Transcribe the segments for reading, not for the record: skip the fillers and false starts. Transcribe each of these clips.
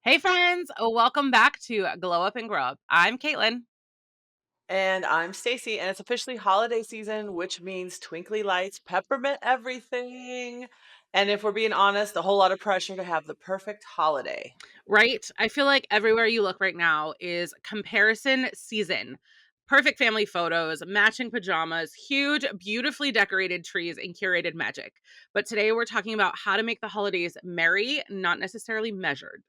Hey friends, welcome back to Glow Up and Grow Up. I'm Caitlin. And I'm Stacy, and it's officially holiday season, which means twinkly lights, peppermint everything. And if we're being honest, a whole lot of pressure to have the perfect holiday. Right? I feel like everywhere you look right now is comparison season. Perfect family photos, matching pajamas, huge, beautifully decorated trees, and curated magic. But today we're talking about how to make the holidays merry, not necessarily measured.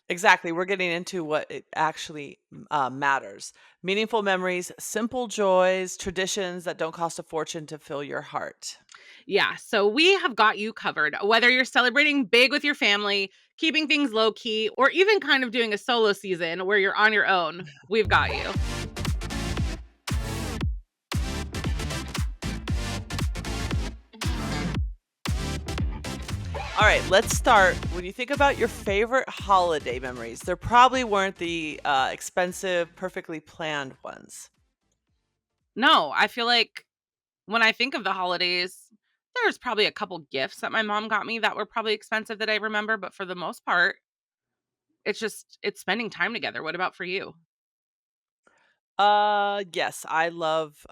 Exactly. We're getting into what it actually matters: meaningful memories, simple joys, traditions that don't cost a fortune to fill your heart. Yeah, so we have got you covered. Whether you're celebrating big with your family, keeping things low key, or even kind of doing a solo season where you're on your own, we've got you. All right, let's start. When you think about your favorite holiday memories, there probably weren't the expensive, perfectly planned ones. No, I feel like when I think of the holidays, there's probably a couple gifts that my mom got me that were probably expensive that I remember, but for the most part, it's spending time together. What about for you? Yes, I love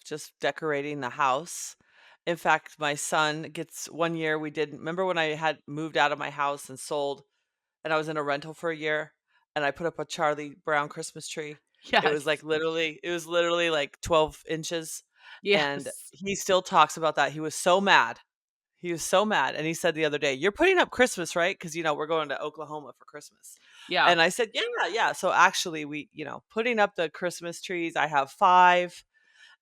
just decorating the house. In fact, my son gets one year we did remember when I had moved out of my house and sold and I was in a rental for a year and I put up a Charlie Brown Christmas tree. Yes. It was literally like 12 inches and Yes. he still talks about that. He was so mad. He was so mad, and he said the other day, "You're putting up Christmas, right? Because we're going to Oklahoma for Christmas." Yeah. And I said, "Yeah, yeah." So actually putting up the Christmas trees, I have 5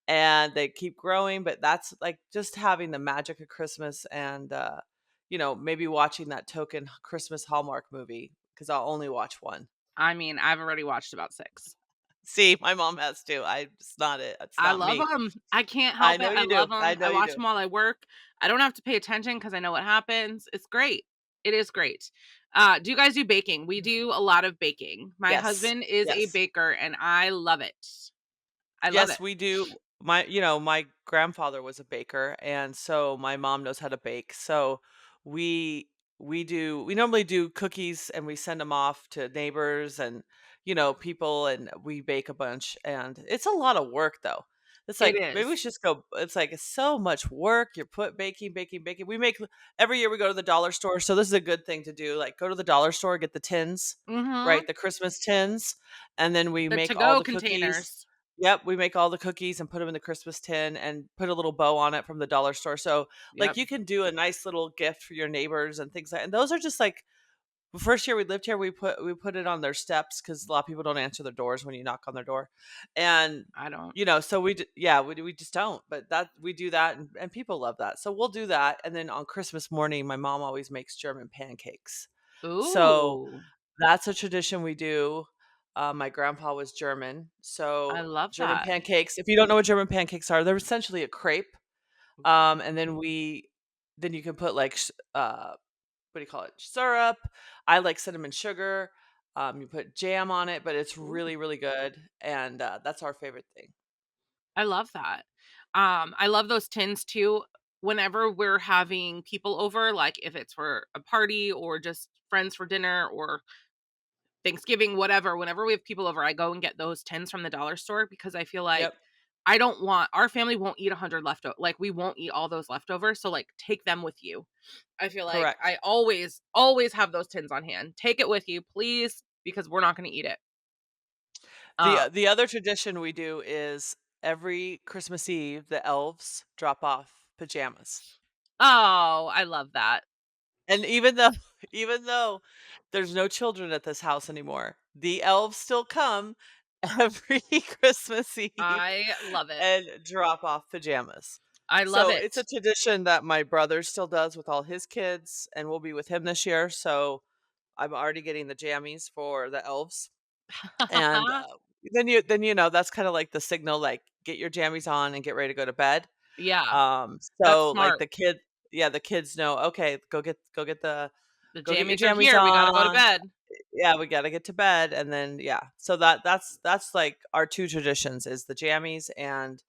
and they keep growing, but that's like just having the magic of Christmas and maybe watching that token Christmas Hallmark movie because I'll only watch one. I mean, I've already watched about 6. See, my mom has too. It's not it. It's I not love me. them. I can't I help it. know I you do. love I them. know I you watch do. them while I work. I don't have to pay attention because I know what happens. It's great. It is great. Do you guys do baking? We do a lot of baking. My Yes. husband is a Yes. baker and I love it. I love Yes, it. we do. My grandfather was a baker, and so my mom knows how to bake. So we we normally do cookies and we send them off to neighbors and people and we bake a bunch and it's a lot of work though. It's It like maybe we is. should just go it's like it's so much work. You're put baking, baking, baking. We make every year we go to the dollar store. So this is a good thing to do. Like go to the dollar store, get the tins, Mhm. right? The Christmas tins, and then we The make all to-go the cookies. containers. Yep, we make all the cookies and put them in the Christmas tin and put a little bow on it from the dollar store. So, like, Yep. you can do a nice little gift for your neighbors and things like and those are just like the first year we lived here, we put it on their steps because a lot of people don't answer their doors when you knock on their door. And, I don't. so yeah, we just don't, but that we do that and people love that. So we'll do that. And then on Christmas morning, my mom always makes German pancakes. So Ooh, that's a tradition we do. My grandpa was German, I so love German that. pancakes. If you don't know what German pancakes are, they're essentially a crepe. And then you can put like what do you call it? Syrup. I like cinnamon sugar. You put jam on it, but it's Ooh, really really good, and that's our favorite thing. I love that. I love those tins too. Whenever we're having people over, like if it's for a party or just friends for dinner or Thanksgiving, whatever, whenever we have people over, I go and get those tins from the dollar store because I feel like Yep, I don't want our family won't eat 100 leftover like, we won't eat all those leftovers, so, like, take them with you. I feel like correct. I always have those tins on hand. Take it with you, please, because we're not gonna eat it. The Um the other tradition we do is every Christmas Eve the elves drop off pajamas. Oh, I love that. And even though even though there's no children at this house anymore, the elves still come every Christmas Eve I love it. and drop off pajamas. I love So it's a it. tradition that my brother still does with all his kids, and we'll be with him this year. So I'm already getting the jammies for the elves, and then that's kind of like the signal, like get your jammies on and get ready to go to bed. Yeah, that's So like smart. the kids know, okay, The go get your jammies are jammies here, we gotta go to on. bed. Yeah, we gotta get to bed, and then yeah. So that's like our 2 traditions is the jammies and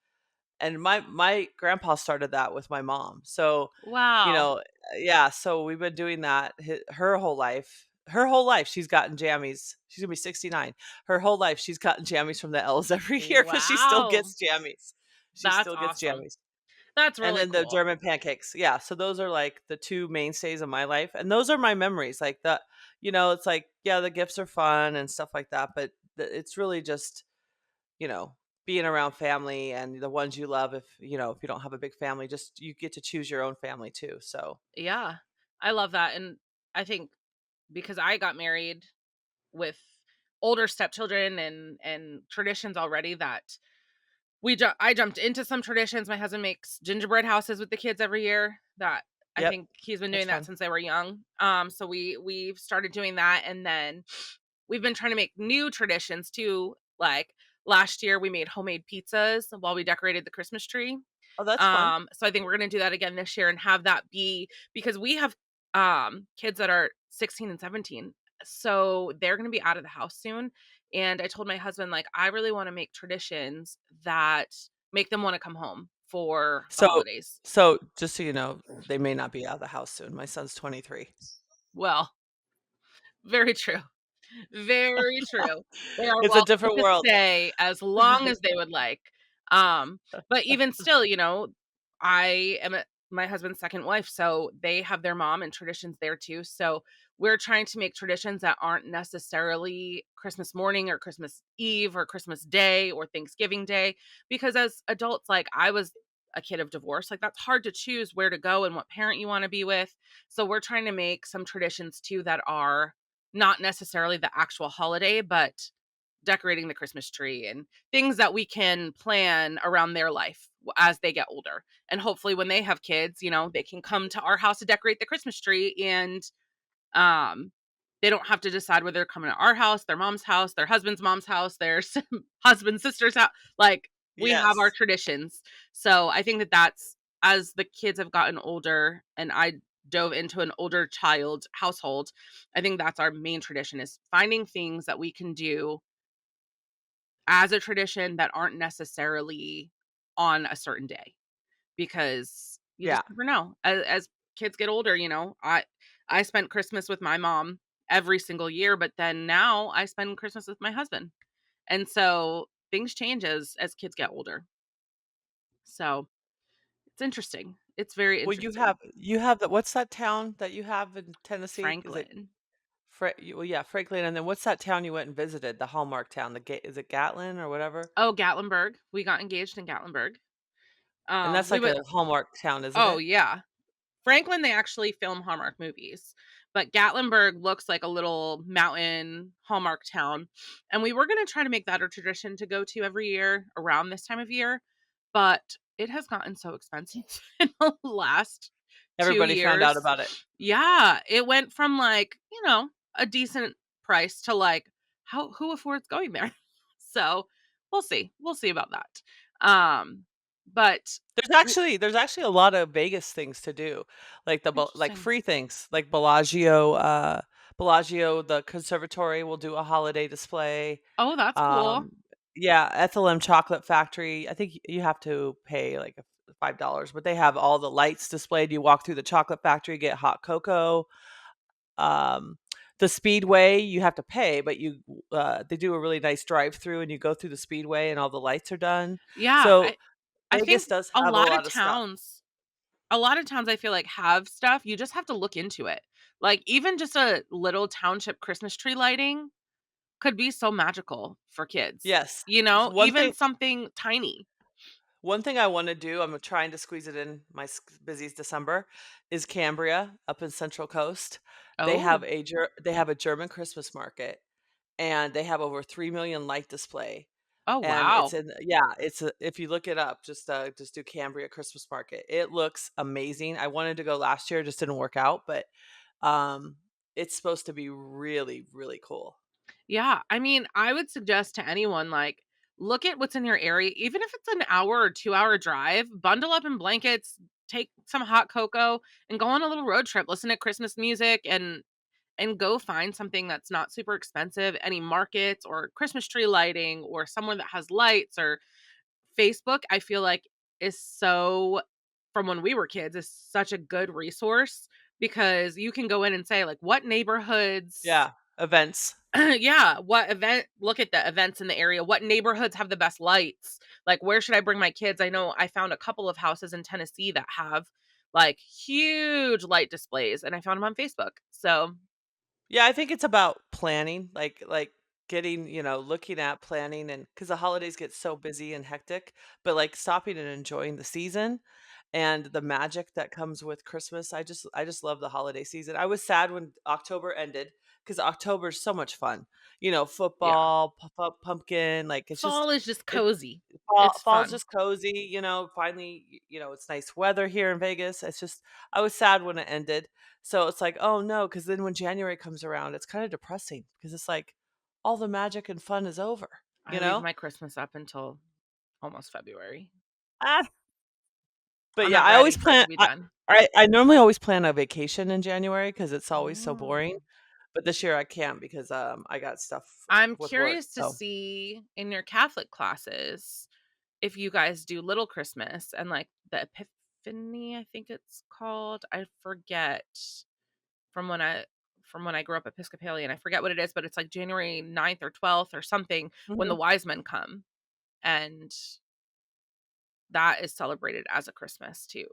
my grandpa started that with my mom. So, Wow. yeah, so we've been doing that her whole life, her whole life she's gotten jammies. She's gonna be 69. Her whole life she's gotten jammies from the elves every year because she still Wow. gets jammies. She That's still gets awesome. jammies. That's And really then the cool. German pancakes. Yeah, so those are, like, the 2 mainstays of my life, and those are my memories, like, it's like, yeah, the gifts are fun and stuff like that, but it's really just, you know, being around family and the ones you love if you don't have a big family, just you get to choose your own family too, so Yeah. I love that, and I think because I got married with older stepchildren and traditions already that I jumped into some traditions. My husband makes gingerbread houses with the kids every year. That I Yep, think he's been that's doing that fun. since they were young. So we've started doing that, and then we've been trying to make new traditions too. Like last year, we made homemade pizzas while we decorated the Christmas tree. Oh, that's fun. So I think we're gonna do that again this year and have that be because we have kids that are 16 and 17. So they're gonna be out of the house soon. And I told my husband, like, I really want to make traditions that make them want to come home for the So holidays. so just so you know, they may not be out of the house soon. My son's 23. Well, very true. Very true. They are It's a welcome different to world. stay as long as they would like. But even still, I am my husband's second wife, so they have their mom and traditions there too. So we're trying to make traditions that aren't necessarily Christmas morning or Christmas Eve or Christmas Day or Thanksgiving Day. Because as adults, like I was a kid of divorce, like that's hard to choose where to go and what parent you want to be with. So we're trying to make some traditions too that are not necessarily the actual holiday, but decorating the Christmas tree and things that we can plan around their life as they get older. And hopefully when they have kids, they can come to our house to decorate the Christmas tree and um they don't have to decide whether they're coming to our house, their mom's house, their husband's mom's house, their husband's sister's house. Like we have our Yes. traditions. So I think that that's as the kids have gotten older and I dove into an older child household, I think that's our main tradition is finding things that we can do as a tradition that aren't necessarily on a certain day because you Yeah. just never know. As kids get older, I spent Christmas with my mom every single year, but then now I spend Christmas with my husband. And so things change as kids get older. So it's interesting. It's very Well, interesting. you have the what's that town that you have in Tennessee? Is it Franklin. Well, yeah, Franklin, and then what's that town you went and visited? The Hallmark town, is it Gatlin or whatever? Oh, Gatlinburg. We got engaged in Gatlinburg. And that's We like would a Hallmark town, isn't Oh it? yeah. Franklin, they actually film Hallmark movies, but Gatlinburg looks like a little mountain Hallmark town, and we were gonna try to make that a tradition to go to every year around this time of year, but it has gotten so expensive in the last 2 Everybody found out years. about it. Yeah, it went from, like, a decent price to, like, how who affords going there? So, we'll see. We'll see about that. But There's actually a lot of Vegas things to do, like like interesting. free things, like Bellagio, the conservatory will do a holiday display. Oh, that's cool. Um, yeah, Ethel M Chocolate Factory, I think you have to pay like $5, but they have all the lights displayed. You walk through the chocolate factory, get hot cocoa. Um, the Speedway, you have to pay, but they do a really nice drive-through and you go through the Speedway and all the lights are done. Yeah, So I think Vegas does a have a lot of lot of stuff. towns a lot of towns I feel like have stuff, you just have to look into it. Like, even just a little township Christmas tree lighting could be so magical for kids, Yes. So Even something tiny. one thing I wanna do, I'm trying to squeeze it in my busy December, is Cambria up in Central Coast. Oh. They have a German Christmas market, and they have over 3,000,000 light display, Oh, and it's wow. in yeah, if you look it up, just do Cambria Christmas market. It looks amazing. I wanted to go last year, just didn't work out, but, um, it's supposed to be really, really cool. Yeah, I mean, I would suggest to anyone, like, look at what's in your area, even if it's an hour or 2-hour drive, bundle up in blankets, take some hot cocoa, and go on a little road trip, listen to Christmas music, and go find something that's not super expensive, any markets or Christmas tree lighting or somewhere that has lights or Facebook, I feel like is so from when we were kids is such a good resource because you can go in and say, like, what neighborhoods Yeah, events. yeah, what event look at the events in the area, what neighborhoods have the best lights, like, where should I bring my kids? I know I found a couple of houses in Tennessee that have, like, huge light displays, and I found them on Facebook, so Yeah, I think it's about planning, like getting, looking at planning and because the holidays get so busy and hectic, but like stopping and enjoying the season and the magic that comes with Christmas. I just love the holiday season. I was sad when October ended because October is so much fun. yeah. Football, pumpkin, like it's just Fall is just it cozy. It's fall's fun. just cozy, finally, it's nice weather here in Vegas. It's just I was sad when it ended. So it's like, "Oh, no," because then when January comes around, it's kinda depressing because it's like all the magic and fun is over, I you leave know? my Christmas up until almost February. Ah, but I'm yeah, not I always ready for it plan to be done. I normally always plan a vacation in January because it's always so boring, Mm. but this year I can't because, I got stuff I'm with work, curious to so see in your Catholic classes if you guys do Little Christmas and, like, the Epiphany, I think it's called. I forget from when I from when I grew up Episcopalian. I forget what it is, but it's, like, January 9th or 12th or something when the Mhm. wise men come, and that is celebrated as a Christmas too.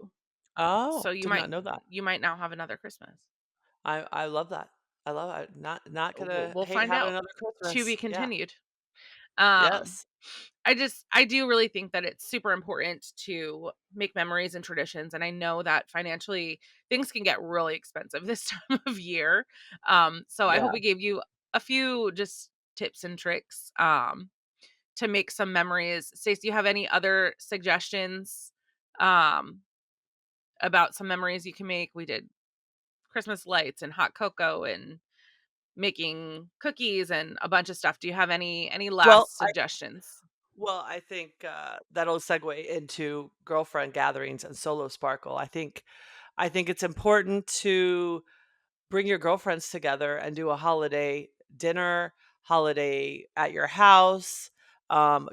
So Oh, did not know that. you might now have another Christmas. I love that. I love it. Not gonna We'll hate find having out. another To be Christmas. Yeah. continued. Um, Yes. I do really think that it's super important to make memories and traditions, and I know that financially things can get really expensive this time of year. So I hope Yeah. we gave you a few just tips and tricks to make some memories. Stacey, do you have any other suggestions um about some memories you can make? We did Christmas lights and hot cocoa and making cookies and a bunch of stuff. Do you have any Well, last suggestions? I think, that'll segue into girlfriend gatherings and solo sparkle. I think it's important to bring your girlfriends together and do a holiday dinner, holiday at your house,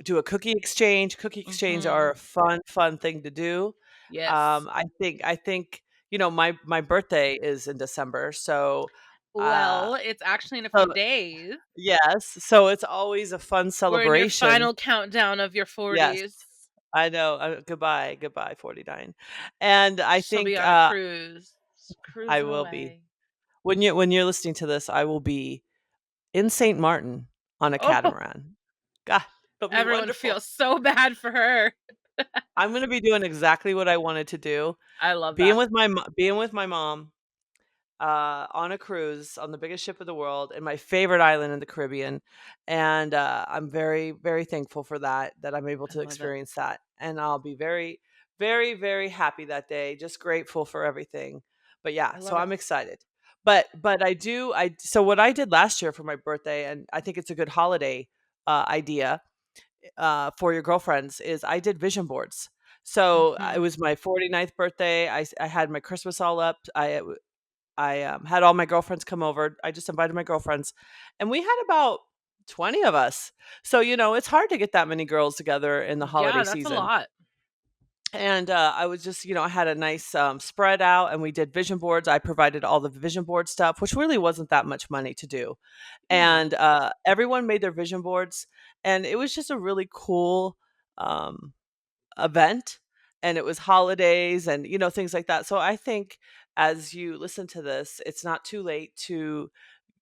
do a cookie exchange. Cookie exchange are Mhm. a fun thing to do. Yes. I think, my birthday is in December, uh Well, it's actually in a few so days. yes, so it's always a fun We're in your celebration. final countdown of your Yes. 40s. I know, goodbye, 49. And I She'll be think, on a cruise, I cruising will be. away. When you're listening to this, I will be in Saint Martin on a Oh, catamaran. God, it'll be everyone wonderful. feels so bad for her. I'm gonna be doing exactly what I wanted to do, I love being that. with my mom, on a cruise on the biggest ship of the world in my favorite island in the Caribbean, and, I'm very, very thankful for that I'm able I to love it. experience that, and I'll be very, very, very happy that day, just grateful for everything. But yeah, I so love it. I'm excited. But I so what I did last year for my birthday, and I think it's a good holiday, idea, for your girlfriends, is I did vision boards. So, it Mhm. was my 49th birthday, I had my Christmas all up, had all my girlfriends come over. I just invited my girlfriends, and we had about 20 of us. So, it's hard to get that many girls together in the holiday Yeah, that's a season. lot. And I was just, I had a nice spread out, and we did vision boards. I provided all the vision board stuff, which really wasn't that much money to do. Yeah. And everyone made their vision boards, and it was just a really cool um, event. And it was holidays and, things like that. So I think as you listen to this, it's not too late to,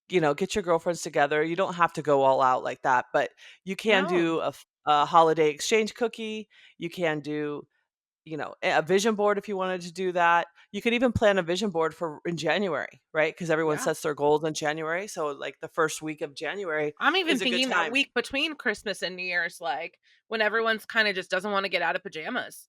get your girlfriends together. You don't have to go all out like that, but you can No. do a holiday exchange cookie. You can do, a vision board if you wanted to do that. You could even plan a vision board for in January, right? Because everyone Yeah. sets their goals in January. So like the first week of January I'm even is a good thinking that time. week between Christmas and New Year's, like, when everyone's kinda just doesn't wanna get out of pajamas.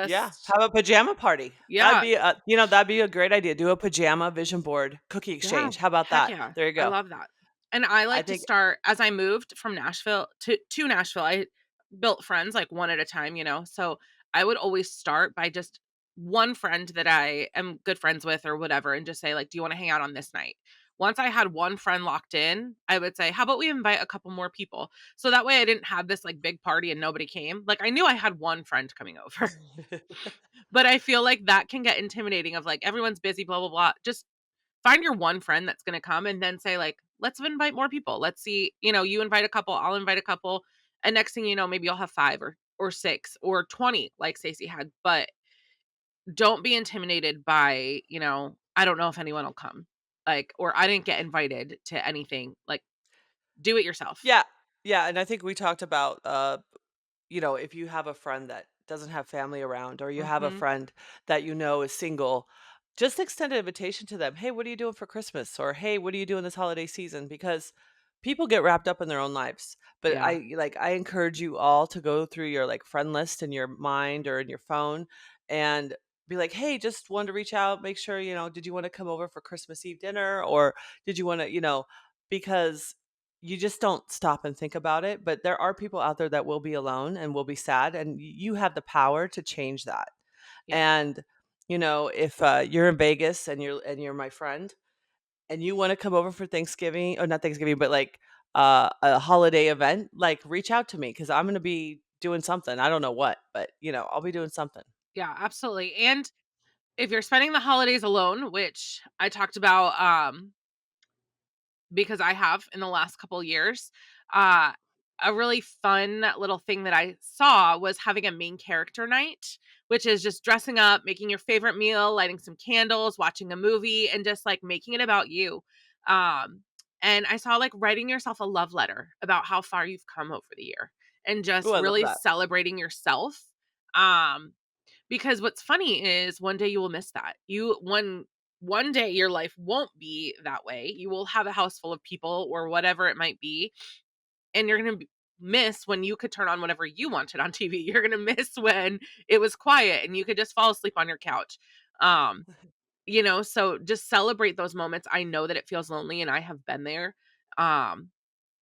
Yeah, Just have a pajama party. yeah, That'd be a great idea. Do a pajama vision board cookie yeah, exchange. How about heck that? yeah, There you I go. love that. And I I like to think start as I moved from Nashville to Nashville, I built friends, like, one at a time, so I would always start by just one friend that I am good friends with or whatever, and just say, like, "Do you wanna hang out on this night?" once I had one friend locked in, I would say, "How about we invite a couple more people?" So that way I didn't have this, like, big party and nobody came. Like, I knew I had one friend coming over, but I feel like that can get intimidating of, like, everyone's busy, blah, blah, blah. Just find your one friend that's gonna come and then say, like, "Let's invite more people. Let's see," you invite a couple, I'll invite a couple, and next thing you know, maybe you'll have 5 or 6 or 20 like Stacey had, but don't be intimidated by, "I don't know if anyone will come," like, or, "I didn't get invited to anything," like, do it yourself. Yeah. Yeah, and I think we talked about, if you have a friend that doesn't have family around, or you have a Mhm. friend that you know is single, just extend an invitation to them. Hey, what are you doing for Christmas? Or hey, what are you doing this holiday season? Because people get wrapped up in their own lives. But Yeah. I encourage you all to go through your like friend list in your mind or in your phone and be like, hey, just wanted to reach out, make sure, did you want to come over for Christmas Eve dinner? Or did you want to, because you just don't stop and think about it, but there are people out there that will be alone and will be sad, and you have the power to change that. Yeah. And, if, you're in Vegas and you're my friend, and you wanna come over for Thanksgiving or not Thanksgiving, but, like, a holiday event, like, reach out to me because 'cause I'm gonna be doing something. I don't know what, but, I'll be doing something. Yeah, absolutely, and if you're spending the holidays alone, which I talked about, because I have in the last couple years. Uh, a really fun little thing that I saw was having a main character night, which is just dressing up, making your favorite meal, lighting some candles, watching a movie, and just like making it about you. Um, and I saw like writing yourself a love letter about how far you've come over the year and Ooh, just I love really that. celebrating yourself. Um, because what's funny is one day you will miss that. One day your life won't be that way. You will have a house full of people or whatever it might be, and you're gonna miss when you could turn on whatever you wanted on TV. You're gonna miss when it was quiet and you could just fall asleep on your couch. Um, so just celebrate those moments. I know that it feels lonely and I have been there. Um,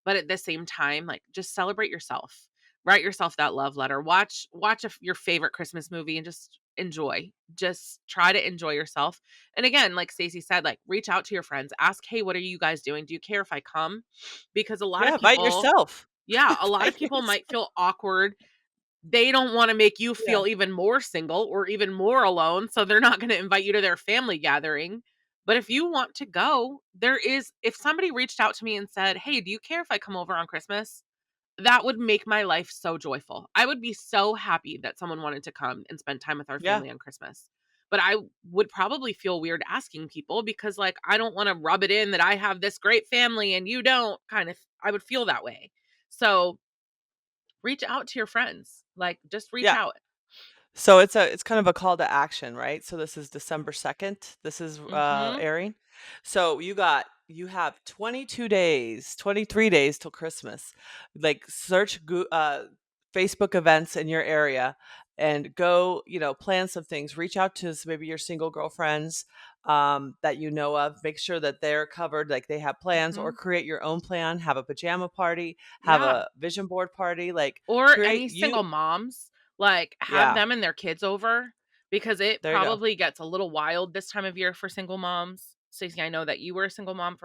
but at the same time, like, just celebrate yourself. Write yourself that love letter. Watch your favorite Christmas movie and just enjoy. Just try to enjoy yourself. And again, like Stacey said, like, reach out to your friends. Ask, "Hey, what are you guys doing? Do you care if I come?" Because a lot of Yeah, invite people yourself. yeah, a lot of Invite people might yourself. feel awkward. They don't wanna make you Yeah. feel even more single or even more alone, so they're not gonna invite you to their family gathering. But if you want to go, if somebody reached out to me and said, "Hey, do you care if I come over on Christmas?" That would make my life so joyful. I would be so happy that someone wanted to come and spend time with our Yeah. family on Christmas. But I would probably feel weird asking people because, like, I don't wanna rub it in that I have this great family and you don't, kind of I would feel that way. So, reach out to your friends. Like, just reach Yeah. out. So it's kind of a call to action, right? So this is December 2nd. This is Mhm. airing. So you have 22 days, 23 days till Christmas. Like search Facebook events in your area and go, plan some things. Reach out to maybe your single girlfriends that you know of. Make sure that they're covered, like they have plans, or Mhm. create your own plan. Have a pajama party, have Yeah. a vision board party. Like Or create any you. single moms, like, have Yeah, them and their kids over because it there you go. probably gets a little wild this time of year for single moms. Stacey, I know that you were a single mom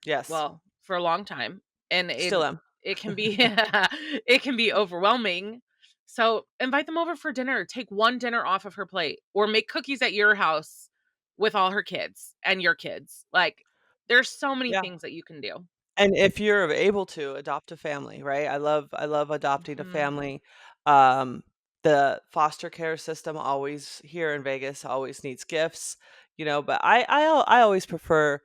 Yes. for a long time, and Still am. it can be it can be overwhelming. So, invite them over for dinner, take one dinner off of her plate, or make cookies at your house with all her kids and your kids. Like, there's so many Yeah, things that you can do. and if you're able to, adopt a family, right? I love adopting a Mhm. family. Um, the foster care system always here in Vegas always needs gifts, but I always prefer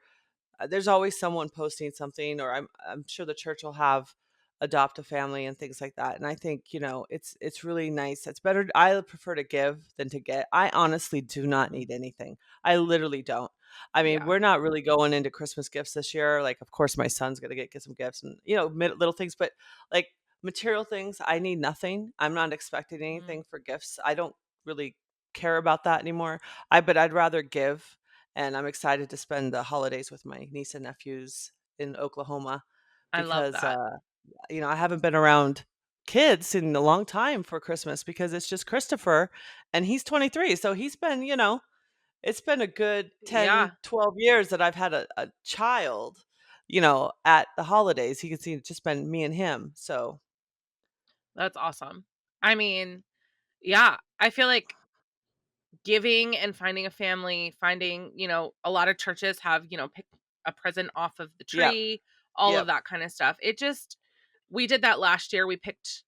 there's always someone posting something, or I'm sure the church will have adopt a family and things like that. And I think, it's really nice. It's better. I prefer to give than to get. I honestly do not Mhm. need anything. I literally don't. I mean, Yeah. we're not really going into Christmas gifts this year. Like, of course, my son's gonna get some gifts and little things, but like material things, I need nothing. I'm not expecting Mhm. anything for gifts. I don't really care about that anymore. But I'd rather give, and I'm excited to spend the holidays with my niece and nephews in Oklahoma I love because, that. I haven't been around kids in a long time for Christmas because it's just Christopher and he's 23. So he's been, it's been a good Yeah, 10, 12 years that I've had a child, at the holidays. You can see it's just been me and him, so that's awesome. I mean, yeah, I feel like giving and finding a family, finding, a lot of churches have, pick a present off of the yep, tree, all of yep, that kind of stuff. It just we did that last year. We picked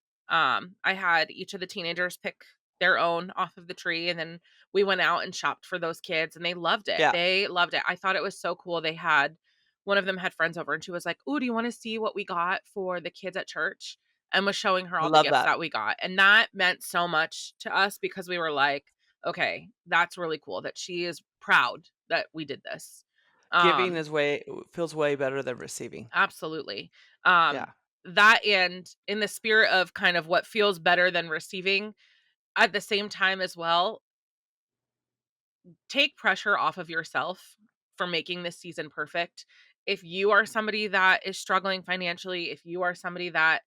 I had each of the teenagers pick their own off of the tree, and then we went out and shopped for those kids and they loved it. yeah, They loved it. I thought it was so cool. They had one of them had friends over and she was like, "Ooh, do you want to see what we got for the kids at church?" And was showing her I all the love gifts that. that we got. And that meant so much to us because we were like, okay, that's really cool that she is proud that we did this. Giving Um, is way feels way better than receiving. Absolutely. Um, Yeah. that and in the spirit of kind of what feels better than receiving, at the same time as well, take pressure off of yourself for making this season perfect. If you are somebody that is struggling financially, if you are somebody that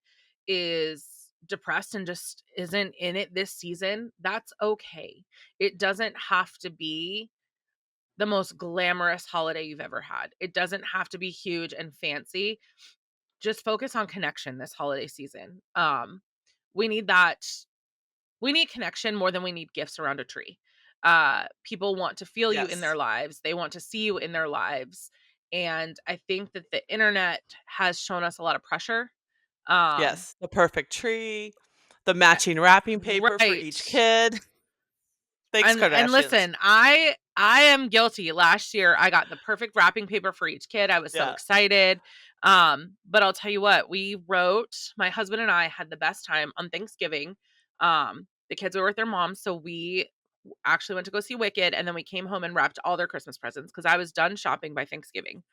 is depressed and just isn't in it this season, that's okay. It doesn't have to be the most glamorous holiday you've ever had. It doesn't have to be huge and fancy. Just focus on connection this holiday season. We need that. We need connection more than we need gifts around a tree. People want to feel you in their Yes. lives. They want to see you in their lives. And I think that the internet has shown us a lot of pressure. Um, Yes, the perfect tree, the matching wrapping paper for right. each kid. Thanks, And Kardashians. listen, I am guilty. Last year, I got the perfect wrapping paper for each kid. I was so Yeah. excited. But I'll tell you what, we wrote my husband and I had the best time on Thanksgiving. The kids were with their mom, so we actually went to go see Wicked, and then we came home and wrapped all their Christmas presents because I was done shopping by Thanksgiving.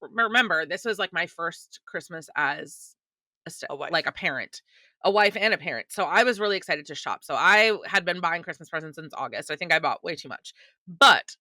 Remember, this was like my first Christmas as A like wife. a parent, a wife and a parent. So I was really excited to shop. So I had been buying Christmas presents since August. I think I bought way too much. But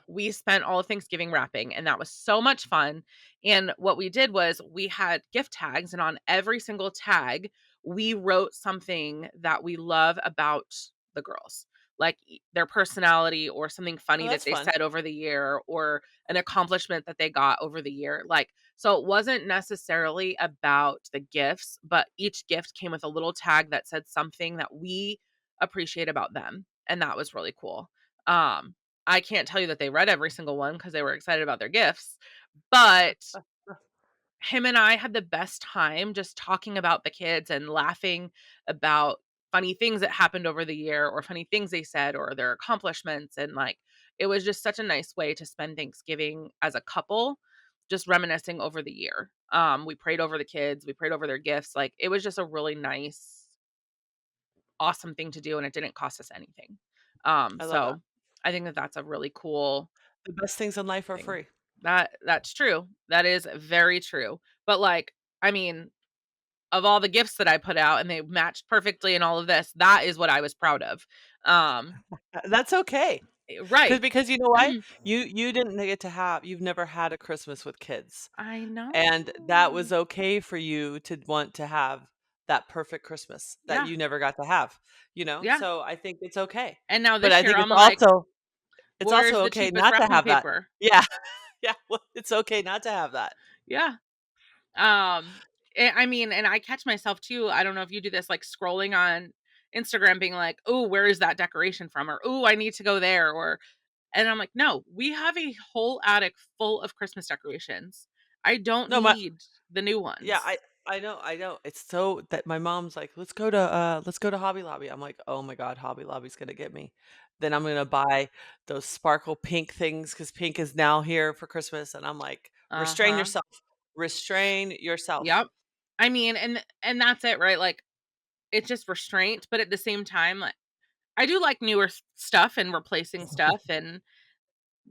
we spent all of Thanksgiving wrapping and that was so much fun. And what we did was we had gift tags and on every single tag we wrote something that we love about the girls. Like their personality or something Oh, funny that that's they fun. said over the year or an accomplishment that they got over the year. Like so it wasn't necessarily about the gifts, but each gift came with a little tag that said something that we appreciate about them. And that was really cool. Um I can't tell you that they read every single one because they were excited about their gifts, but him and I had the best time just talking about the kids and laughing about funny things that happened over the year or funny things they said or their accomplishments, and, like, it was just such a nice way to spend Thanksgiving as a couple, just reminiscing over the year. We prayed over the kids, we prayed over their gifts, like, it was just a really nice, awesome thing to do, and it didn't cost us anything. I love that. So I think that that's a really cool The best things in life are thing. free. That's true. That is very true. But, like, I mean, of all the gifts that I put out and they matched perfectly and all of this, that is what I was proud of. Um, That's okay. right. Because you know why? You didn't get to have you've never had a Christmas with kids, I and that know. was okay for you to want to have that perfect Christmas that Yeah, you never got to have? yeah. So I think it's okay. And now But this I year, think I'm like, it's also "Where's the okay cheapest not to wrapping have that. paper?" Yeah. Yeah, well, it's okay not to have that. Yeah. I mean, and I catch myself too, I don't know if you do this, like, scrolling on Instagram being like, "Oh, where is that decoration from?" Or, "Oh, I need to go there," or and I'm like, "No, we have a whole attic full of Christmas decorations. I don't No, my need the new Yeah, ones." I know. It's so that my mom's like, let's go to Hobby Lobby." I'm like, "Oh my god, Hobby Lobby's gonna get me." Then I'm gonna buy those sparkle pink things because pink is now here for Christmas, and I'm like, "Restrain Uh-huh. yourself. Restrain yourself." Yep. I mean, and that's it, right? Like, it's just restraint, but at the same time, like, I do like newer stuff and replacing stuff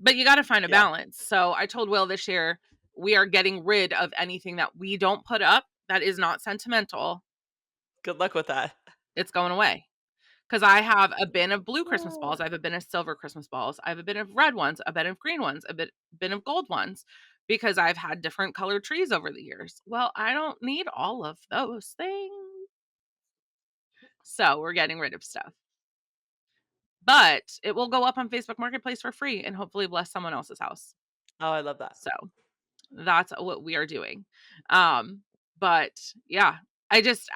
but you gotta find a Yeah, balance. So I told Will this year, we are getting rid of anything that we don't put up that is not sentimental. good luck with that. It's going away. Because I have a bin of blue Christmas balls, I have a bin of silver Christmas balls, I have a bin of red ones, a bin of green ones, bin of gold ones, because I've had different colored trees over the years. Well, I don't need all of those things. So we're getting rid of stuff. but it will go up on Facebook Marketplace for free and hopefully bless someone else's house. Oh, I love that. So that's what we are doing. Um, but yeah, I just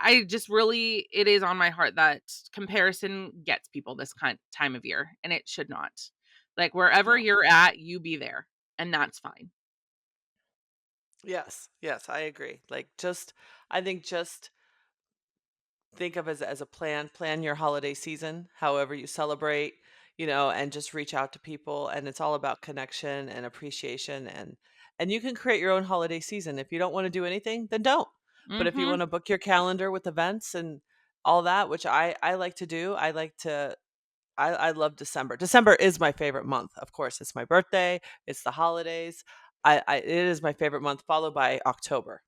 really it is on my heart that comparison gets people this kind time of year, and it should not. Like wherever No. you're at, you be there, and that's fine. Yes, yes, I agree. Like, just I think just think of as a plan your holiday season, however you celebrate, and just reach out to people, and it's all about connection and appreciation, and you can create your own holiday season. If you don't want to do anything, then don't. But if you Mhm. want to book your calendar with events and all that, which I like to do, I love December. December is my favorite month. Of course, it's my birthday, it's the holidays. It is my favorite month, followed by October.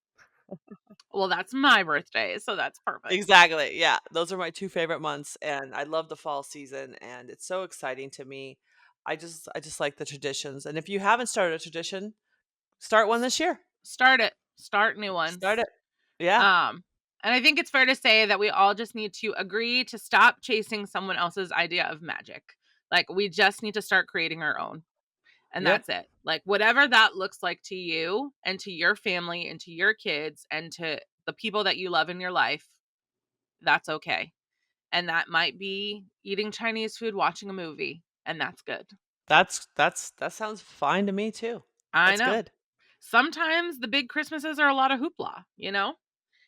Well, that's my birthday, so that's perfect. Exactly, yeah, those are my 2 favorite months, and I love the fall season, and it's so exciting to me. I just like the traditions, and if you haven't started a tradition, start one this year. Start it. Start new Start ones. it. Yeah. Um, and I think it's fair to say that we all just need to agree to stop chasing someone else's idea of magic. Like we just need to start creating our own. And Yep. that's it. Like whatever that looks like to you and to your family and to your kids and to the people that you love in your life, that's okay. And that might be eating Chinese food, watching a movie, and that's good. That sounds fine to me too. I That's know. good. Sometimes the big Christmases are a lot of hoopla, you know?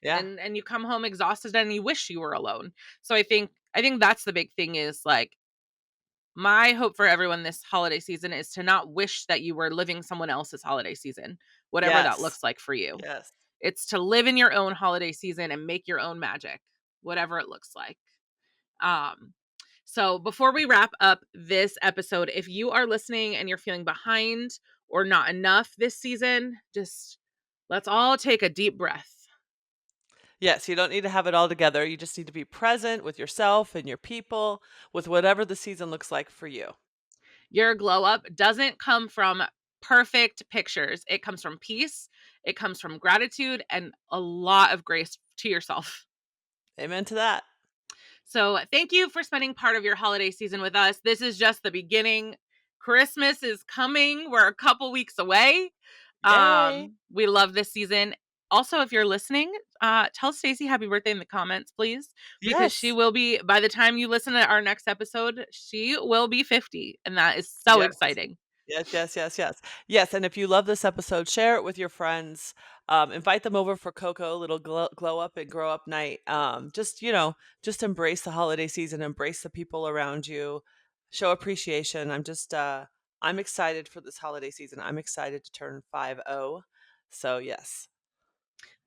Yeah. And you come home exhausted and you wish you were alone. So I think that's the big thing is like my hope for everyone this holiday season is to not wish that you were living someone else's holiday season, whatever that Yes. looks like for you. Yes. It's to live in your own holiday season and make your own magic, whatever it looks like. Um, so before we wrap up this episode, if you are listening and you're feeling behind or not enough this season, just let's all take a deep breath. Yes, you don't need to have it all together, you just need to be present with yourself and your people, with whatever the season looks like for you. Your glow up doesn't come from perfect pictures. It comes from peace, it comes from gratitude and a lot of grace to yourself. Amen to that. So, thank you for spending part of your holiday season with us. This is just the beginning. Christmas is coming. We're a couple weeks away. Yay. We love this season. Also, if you're listening, tell Stacy happy birthday in the comments, please, because she Yes. will be by the time you listen to our next episode, she will be 50, and that is so Yes. exciting. Yes, yes, yes, yes. Yes, and if you love this episode, share it with your friends. Invite them over for Coco, little glow up and grow up night. Just embrace the holiday season, embrace the people around you, show appreciation. I'm excited for this holiday season. I'm excited to turn 50. So yes.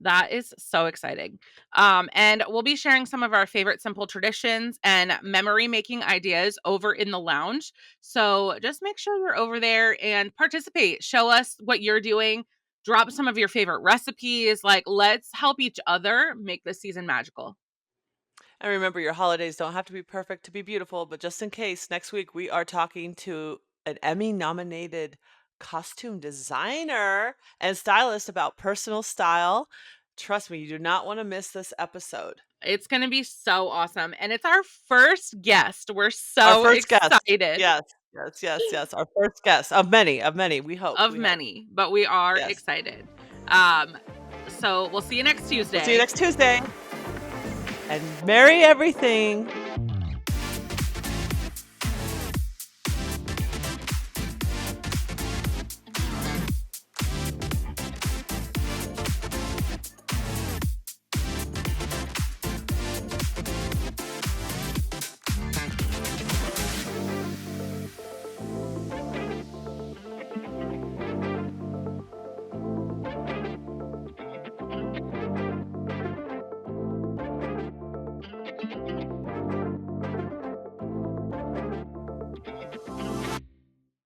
That is so exciting. And we'll be sharing some of our favorite simple traditions and memory making ideas over in the lounge. So just make sure you're over there and participate. Show us what you're doing. Drop some of your favorite recipes. Like, let's help each other make this season magical. And remember, your holidays don't have to be perfect to be beautiful, but just in case, next week we are talking to an Emmy nominated costume designer and stylist about personal style. Trust me, you do not want to miss this episode. It's going to be so awesome. And it's our first guest. We're Our so first guest. excited. Yes, yes, yes, yes. Our first guest of many. We hope. Of We hope. many, but we are Yes. excited. Um, so we'll see you next We'll see you Tuesday. next Tuesday. And merry everything.